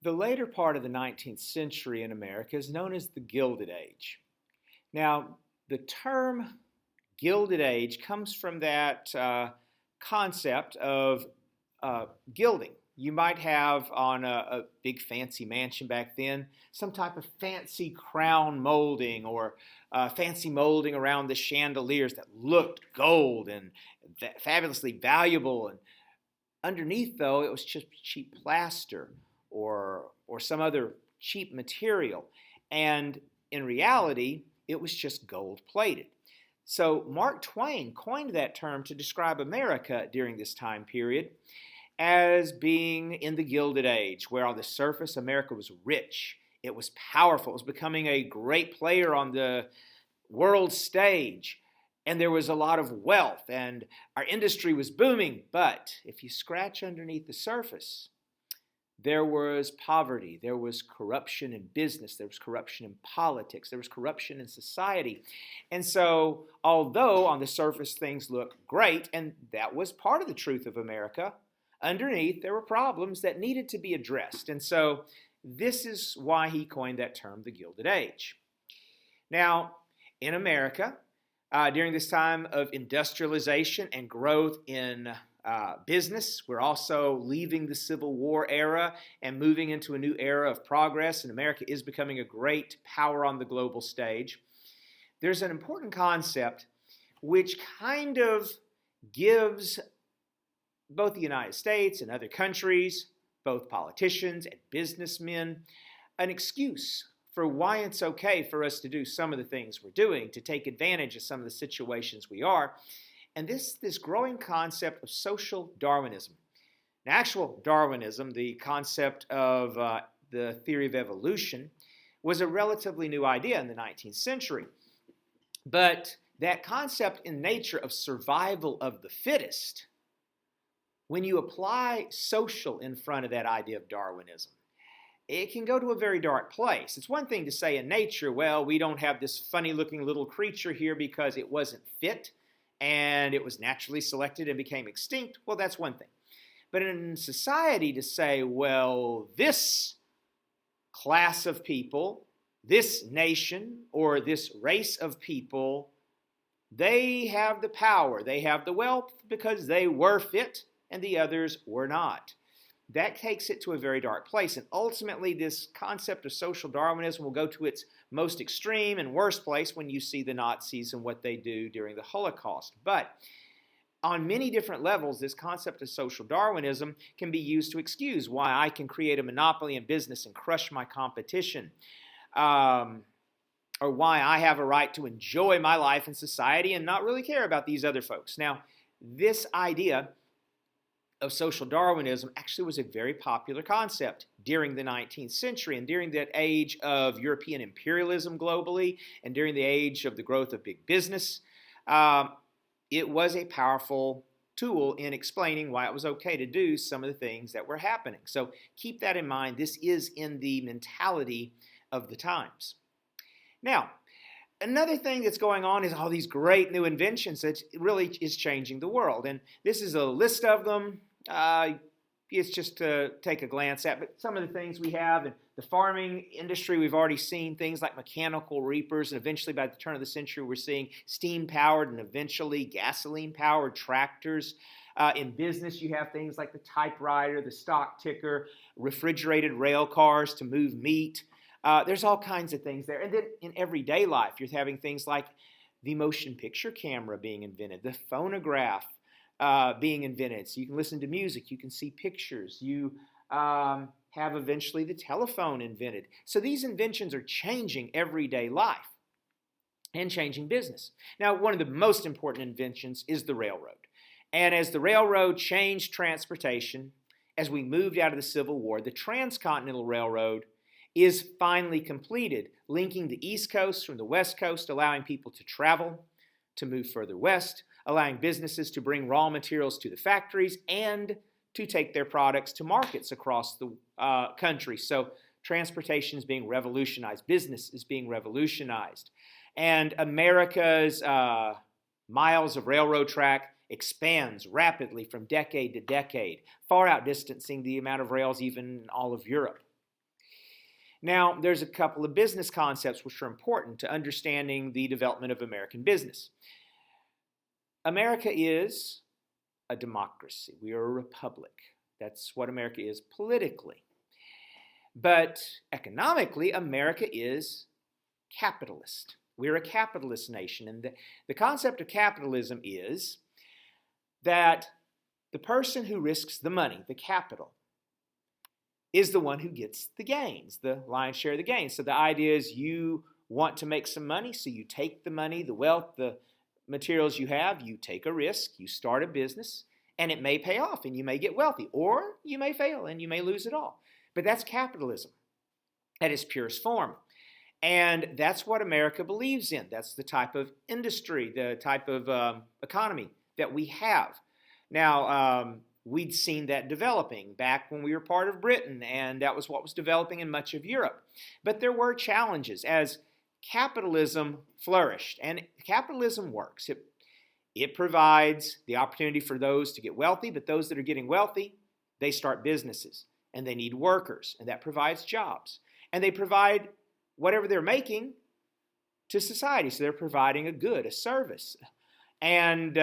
The later part of the 19th century in America is known as the Gilded Age. Now, the term Gilded Age comes from that concept of gilding. You might have on a big fancy mansion back then some type of fancy crown molding or fancy molding around the chandeliers that looked gold and fabulously valuable. And underneath, though, it was just cheap plaster or some other cheap material. And in reality, it was just gold plated. So Mark Twain coined that term to describe America during this time period as being in the Gilded Age, where on the surface America was rich, it was powerful, it was becoming a great player on the world stage, and there was a lot of wealth, and our industry was booming. But if you scratch underneath the surface, there was poverty, there was corruption in business, there was corruption in politics, there was corruption in society. And so, although on the surface things look great, and that was part of the truth of America, underneath there were problems that needed to be addressed. And so, this is why he coined that term, the Gilded Age. Now, in America, during this time of industrialization and growth in business, we're also leaving the Civil War era and moving into a new era of progress, and America is becoming a great power on the global stage. There's an important concept which kind of gives both the United States and other countries, both politicians and businessmen, an excuse for why it's okay for us to do some of the things we're doing, to take advantage of some of the situations we are. And this growing concept of social Darwinism. Now, actual Darwinism, the concept of the theory of evolution, was a relatively new idea in the 19th century. But that concept in nature of survival of the fittest, when you apply social in front of that idea of Darwinism, it can go to a very dark place. It's one thing to say in nature, well, we don't have this funny-looking little creature here because it wasn't fit, and it was naturally selected and became extinct. Well, that's one thing. But in society, to say, well, this class of people, this nation, or this race of people, they have the power, they have the wealth because they were fit and the others were not. That takes it to a very dark place. And ultimately, this concept of social Darwinism will go to its most extreme and worst place when you see the Nazis and what they do during the Holocaust. But on many different levels, this concept of social Darwinism can be used to excuse why I can create a monopoly in business and crush my competition, or why I have a right to enjoy my life in society and not really care about these other folks. Now, this idea of social Darwinism actually was a very popular concept during the 19th century and during that age of European imperialism globally and during the age of the growth of big business. It was a powerful tool in explaining why it was okay to do some of the things that were happening. So keep that in mind. This is in the mentality of the times. Now, another thing that's going on is all these great new inventions that really is changing the world. And this is a list of them. It's just to take a glance at. But some of the things we have in the farming industry, we've already seen things like mechanical reapers. And eventually, by the turn of the century, we're seeing steam-powered and eventually gasoline-powered tractors. In business, you have things like the typewriter, the stock ticker, refrigerated rail cars to move meat. There's all kinds of things there. And then in everyday life, you're having things like the motion picture camera being invented, the phonograph being invented. So you can listen to music, you can see pictures, you have eventually the telephone invented. So these inventions are changing everyday life and changing business. Now, one of the most important inventions is the railroad. And as the railroad changed transportation, as we moved out of the Civil War, the Transcontinental Railroad is finally completed, linking the East Coast from the West Coast, allowing people to travel, to move further west, allowing businesses to bring raw materials to the factories and to take their products to markets across the country. So transportation is being revolutionized. Business is being revolutionized. And America's miles of railroad track expands rapidly from decade to decade, far outdistancing the amount of rails even in all of Europe. Now, there's a couple of business concepts which are important to understanding the development of American business. America is a democracy. We are a republic. That's what America is politically. But economically, America is capitalist. We're a capitalist nation. And the concept of capitalism is that the person who risks the money, the capital, is the one who gets the gains, the lion's share of the gains. So the idea is you want to make some money, so you take the money, the wealth, the materials you have, you take a risk, you start a business, and it may pay off and you may get wealthy, or you may fail and you may lose it all. But that's capitalism at its purest form. And that's what America believes in. That's the type of industry, the type of economy that we have. Now, we'd seen that developing back when we were part of Britain, and that was what was developing in much of Europe. But there were challenges as capitalism flourished, and capitalism works. It provides the opportunity for those to get wealthy, but those that are getting wealthy, they start businesses, and they need workers, and that provides jobs. And they provide whatever they're making to society, so they're providing a good, a service. And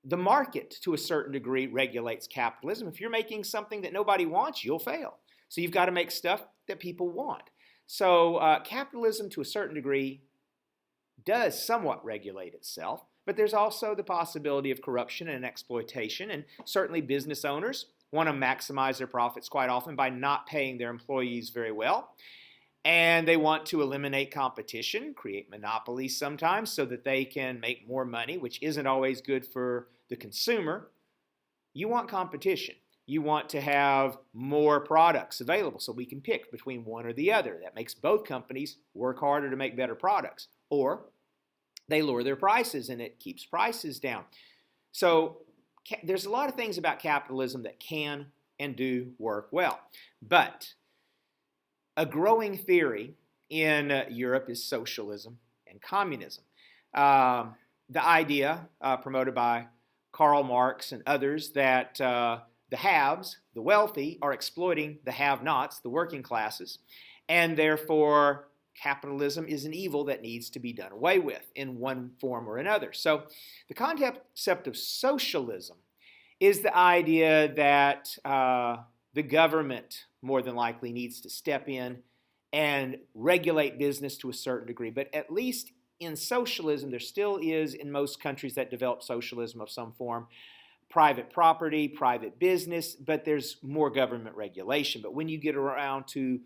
the market, to a certain degree, regulates capitalism. If you're making something that nobody wants, you'll fail. So you've got to make stuff that people want. So capitalism, to a certain degree, does somewhat regulate itself, but there's also the possibility of corruption and exploitation, and certainly business owners want to maximize their profits quite often by not paying their employees very well. And they want to eliminate competition, create monopolies sometimes so that they can make more money, which isn't always good for the consumer. You want competition. You want to have more products available so we can pick between one or the other. That makes both companies work harder to make better products. Or they lower their prices and it keeps prices down. So there's a lot of things about capitalism that can and do work well. But a growing theory in Europe is socialism and communism. The idea promoted by Karl Marx and others that the haves, the wealthy, are exploiting the have-nots, the working classes, and therefore capitalism is an evil that needs to be done away with in one form or another. So the concept of socialism is the idea that the government more than likely needs to step in and regulate business to a certain degree. But at least in socialism, there still is, in most countries that develop socialism of some form, private property, private business, but there's more government regulation. But when you get around to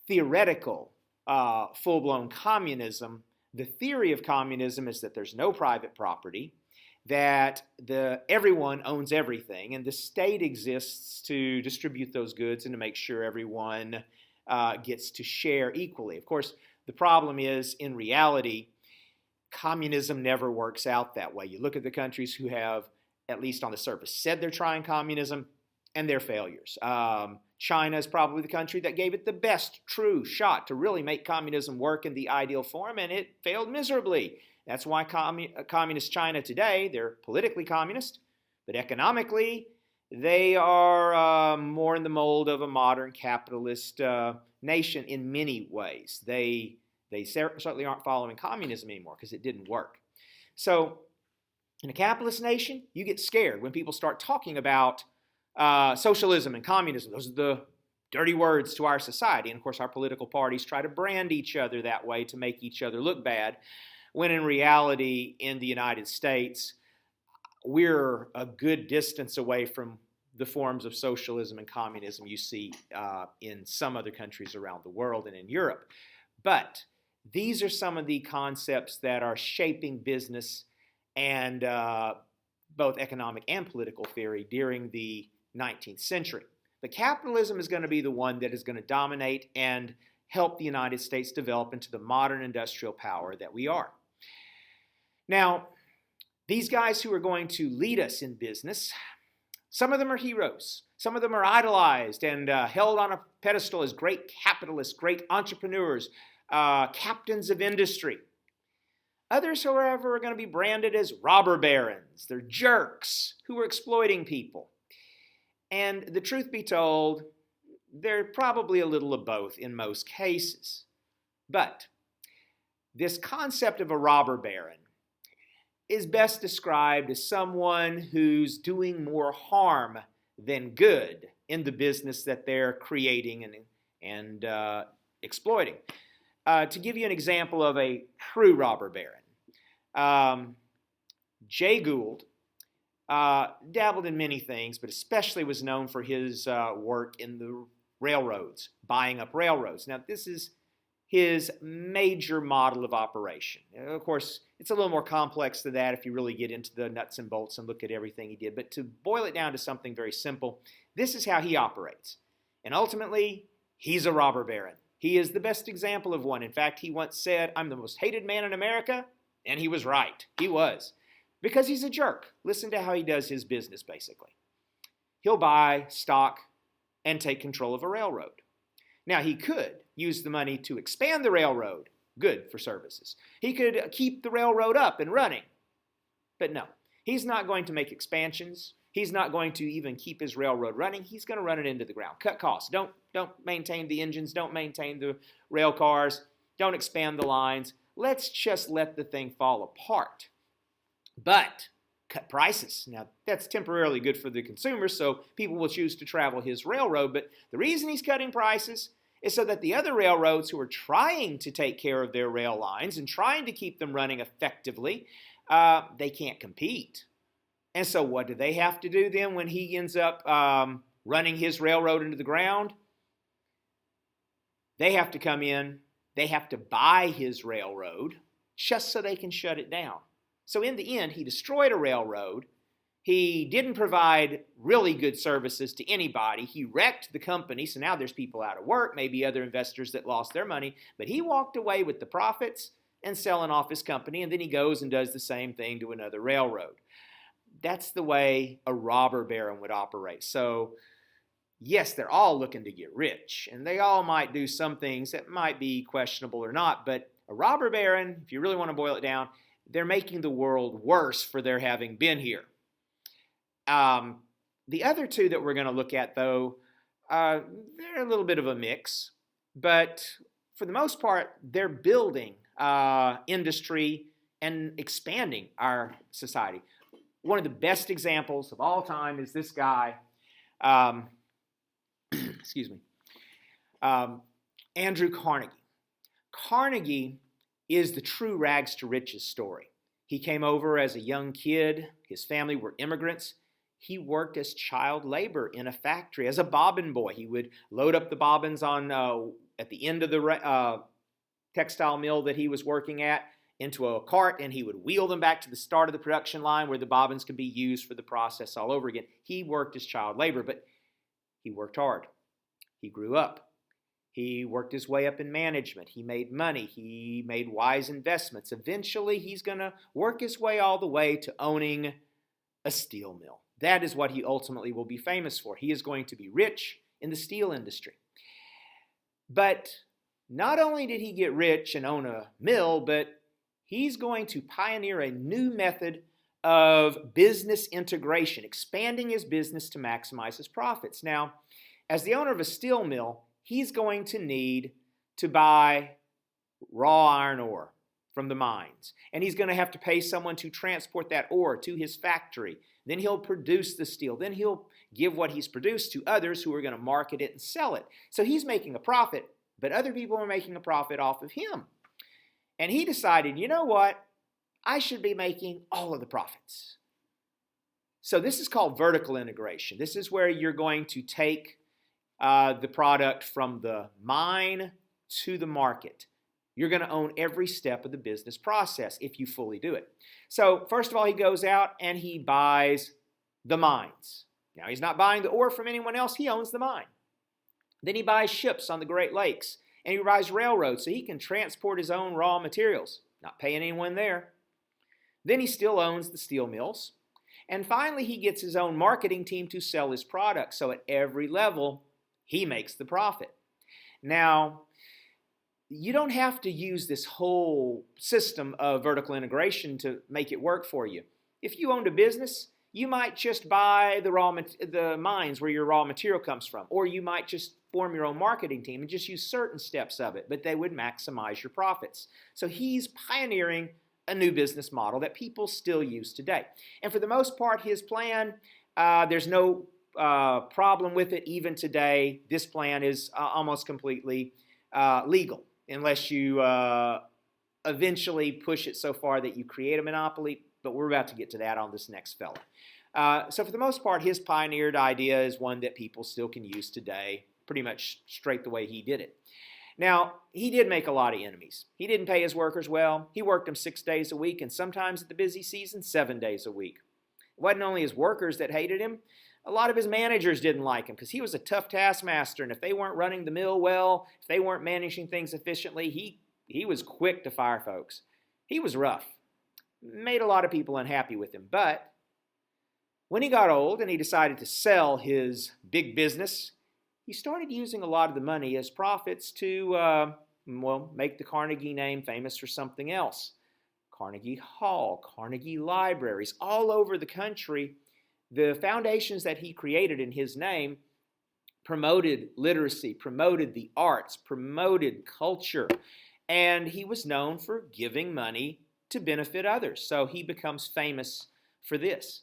theoretical, full-blown communism, the theory of communism is that there's no private property, that everyone owns everything, and the state exists to distribute those goods and to make sure everyone gets to share equally. Of course, the problem is, in reality, communism never works out that way. You look at the countries who have, at least on the surface, said they're trying communism, and they're failures. China is probably the country that gave it the best true shot to really make communism work in the ideal form, and it failed miserably. That's why communist China today, they're politically communist, but economically, they are more in the mold of a modern capitalist nation in many ways. They certainly aren't following communism anymore because it didn't work. So in a capitalist nation, you get scared when people start talking about socialism and communism. Those are the dirty words to our society. And of course, our political parties try to brand each other that way to make each other look bad, when in reality, in the United States, we're a good distance away from the forms of socialism and communism you see in some other countries around the world and in Europe. But these are some of the concepts that are shaping business and both economic and political theory during the 19th century. But capitalism is going to be the one that is going to dominate and help the United States develop into the modern industrial power that we are. Now, these guys who are going to lead us in business, some of them are heroes. Some of them are idolized and held on a pedestal as great capitalists, great entrepreneurs, captains of industry. Others, however, are going to be branded as robber barons. They're jerks who are exploiting people. And the truth be told, They're probably a little of both in most cases. But this concept of a robber baron is best described as someone who's doing more harm than good in the business that they're creating and exploiting. To give you an example of a true robber baron, Jay Gould dabbled in many things, but especially was known for his work in the railroads, buying up railroads. Now, this is his major model of operation. Of course, it's a little more complex than that if you really get into the nuts and bolts and look at everything he did. But to boil it down to something very simple, this is how he operates. And ultimately, he's a robber baron. He is the best example of one. In fact, he once said, "I'm the most hated man in America," and he was right. He was. Because he's a jerk. Listen to how he does his business, basically. He'll buy stock and take control of a railroad. Now, he could use the money to expand the railroad, good for services. He could keep the railroad up and running. But no, he's not going to make expansions. He's not going to even keep his railroad running. He's going to run it into the ground. Cut costs. Don't maintain the engines. Don't maintain the rail cars. Don't expand the lines. Let's just let the thing fall apart. But cut prices. Now, that's temporarily good for the consumer, so people will choose to travel his railroad. But the reason he's cutting prices is so that the other railroads who are trying to take care of their rail lines and trying to keep them running effectively, they can't compete. And so what do they have to do then when he ends up running his railroad into the ground? They have to come in. They have to buy his railroad just so they can shut it down. So in the end, he destroyed a railroad. He didn't provide really good services to anybody. He wrecked the company, so now there's people out of work, maybe other investors that lost their money. But he walked away with the profits and selling off his company, and then he goes and does the same thing to another railroad. That's the way a robber baron would operate. So yes, they're all looking to get rich, and they all might do some things that might be questionable or not, but a robber baron, if you really want to boil it down, they're making the world worse for their having been here. The other two that we're going to look at, though, they're a little bit of a mix, but for the most part, they're building industry and expanding our society. One of the best examples of all time is this guy, Andrew Carnegie. Carnegie is the true rags to riches story. He came over as a young kid. His family were immigrants. He worked as child labor in a factory as a bobbin boy. He would load up the bobbins on at the end of the textile mill that he was working at into a cart, and he would wheel them back to the start of the production line where the bobbins could be used for the process all over again. He worked as child labor, but he worked hard. He grew up. He worked his way up in management. He made money. He made wise investments. Eventually, he's going to work his way all the way to owning a steel mill. That is what he ultimately will be famous for. He is going to be rich in the steel industry. But not only did he get rich and own a mill, but he's going to pioneer a new method of business integration, expanding his business to maximize his profits. Now, as the owner of a steel mill, he's going to need to buy raw iron ore from the mines. And he's going to have to pay someone to transport that ore to his factory. Then he'll produce the steel. Then he'll give what he's produced to others who are going to market it and sell it. So he's making a profit, but other people are making a profit off of him. And he decided, you know what? I should be making all of the profits. So this is called vertical integration. This is where you're going to take the product from the mine to the market. You're going to own every step of the business process if you fully do it. So first of all, he goes out and he buys the mines. Now, he's not buying the ore from anyone else. He owns the mine. Then he buys ships on the Great Lakes, and he buys railroads so he can transport his own raw materials, not paying anyone there. Then he still owns the steel mills. And finally, he gets his own marketing team to sell his products. So at every level, he makes the profit. Now, you don't have to use this whole system of vertical integration to make it work for you. If you owned a business, You might just buy the mines where your raw material comes from, or you might just form your own marketing team and just use certain steps of it, but they would maximize your profits. So he's pioneering a new business model that people still use today. And for the most part, his plan, there's no problem with it even today. This plan is almost completely legal, unless you eventually push it so far that you create a monopoly, but we're about to get to that on this next fella. So for the most part, his pioneered idea is one that people still can use today, pretty much straight the way he did it. Now, he did make a lot of enemies. He didn't pay his workers well. He worked them 6 days a week, and sometimes at the busy season, 7 days a week. It wasn't only his workers that hated him. A lot of his managers didn't like him because he was a tough taskmaster, and if they weren't running the mill well, if they weren't managing things efficiently, he was quick to fire folks. He was rough. Made a lot of people unhappy with him. But when he got old and he decided to sell his big business, he started using a lot of the money as profits to, make the Carnegie name famous for something else. Carnegie Hall, Carnegie libraries, all over the country. The foundations that he created in his name promoted literacy, promoted the arts, promoted culture, and he was known for giving money to benefit others. So he becomes famous for this.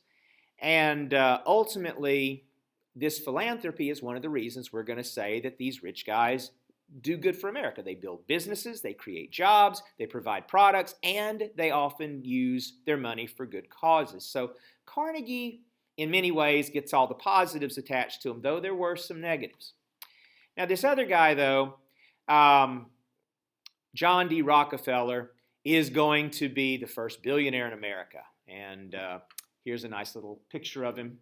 And ultimately, this philanthropy is one of the reasons we're going to say that these rich guys do good for America. They build businesses, they create jobs, they provide products, and they often use their money for good causes. So Carnegie, in many ways, gets all the positives attached to him, though there were some negatives. Now, this other guy, though, John D. Rockefeller, is going to be the first billionaire in America. And here's a nice little picture of him,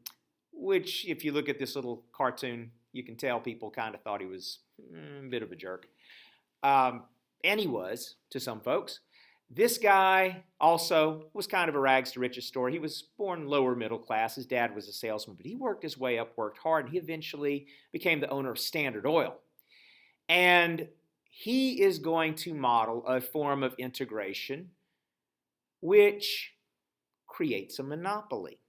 which, if you look at this little cartoon, you can tell people kind of thought he was a bit of a jerk. And he was, to some folks. This guy also was kind of a rags to riches story. He was born lower middle class. His dad was a salesman, but he worked his way up, worked hard, and he eventually became the owner of Standard Oil. And he is going to model a form of integration which creates a monopoly.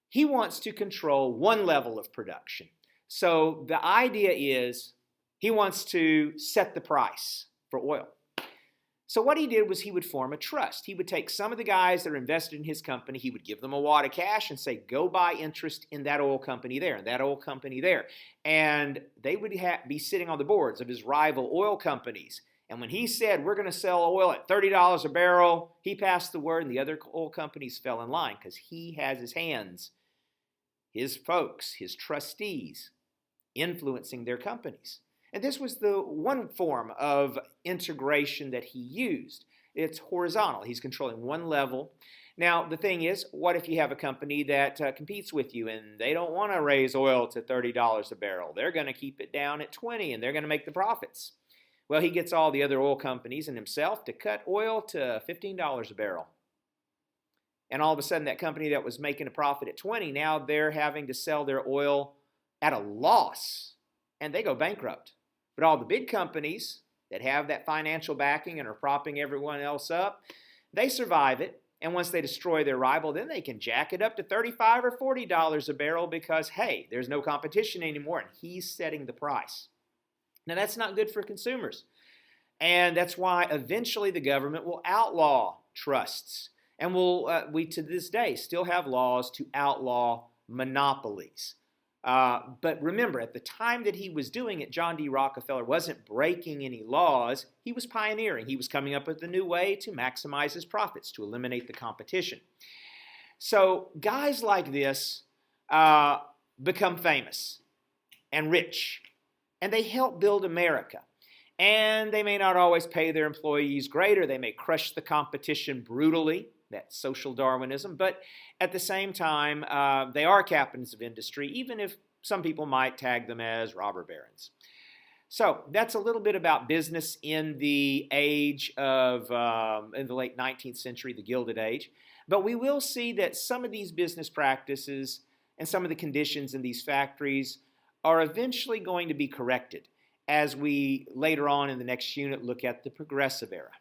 He wants to control one level of production. So the idea is he wants to set the price for oil. So what he did was he would form a trust. He would take some of the guys that are invested in his company, he would give them a wad of cash and say, go buy interest in that oil company there and that oil company there. And they would be sitting on the boards of his rival oil companies. And when he said, we're going to sell oil at $30 a barrel, he passed the word and the other oil companies fell in line because he has his hands, his folks, his trustees, influencing their companies. And this was the one form of integration that he used. It's horizontal. He's controlling one level. Now, the thing is, what if you have a company that competes with you and they don't want to raise oil to $30 a barrel? They're going to keep it down at $20 and they're going to make the profits. Well, he gets all the other oil companies and himself to cut oil to $15 a barrel. And all of a sudden, that company that was making a profit at $20, now they're having to sell their oil at a loss and they go bankrupt. But all the big companies that have that financial backing and are propping everyone else up, they survive it. And once they destroy their rival, then they can jack it up to $35 or $40 a barrel because, hey, there's no competition anymore and he's setting the price. Now, that's not good for consumers. And that's why eventually the government will outlaw trusts. And we to this day still have laws to outlaw monopolies. But remember, at the time that he was doing it, John D. Rockefeller wasn't breaking any laws. He was pioneering. He was coming up with a new way to maximize his profits, to eliminate the competition. So guys like this become famous and rich, and they help build America. And they may not always pay their employees great, or they may crush the competition brutally. That's social Darwinism, but at the same time, they are captains of industry, even if some people might tag them as robber barons. So that's a little bit about business in the age of, in the late 19th century, the Gilded Age. But we will see that some of these business practices and some of the conditions in these factories are eventually going to be corrected as we later on in the next unit look at the Progressive Era.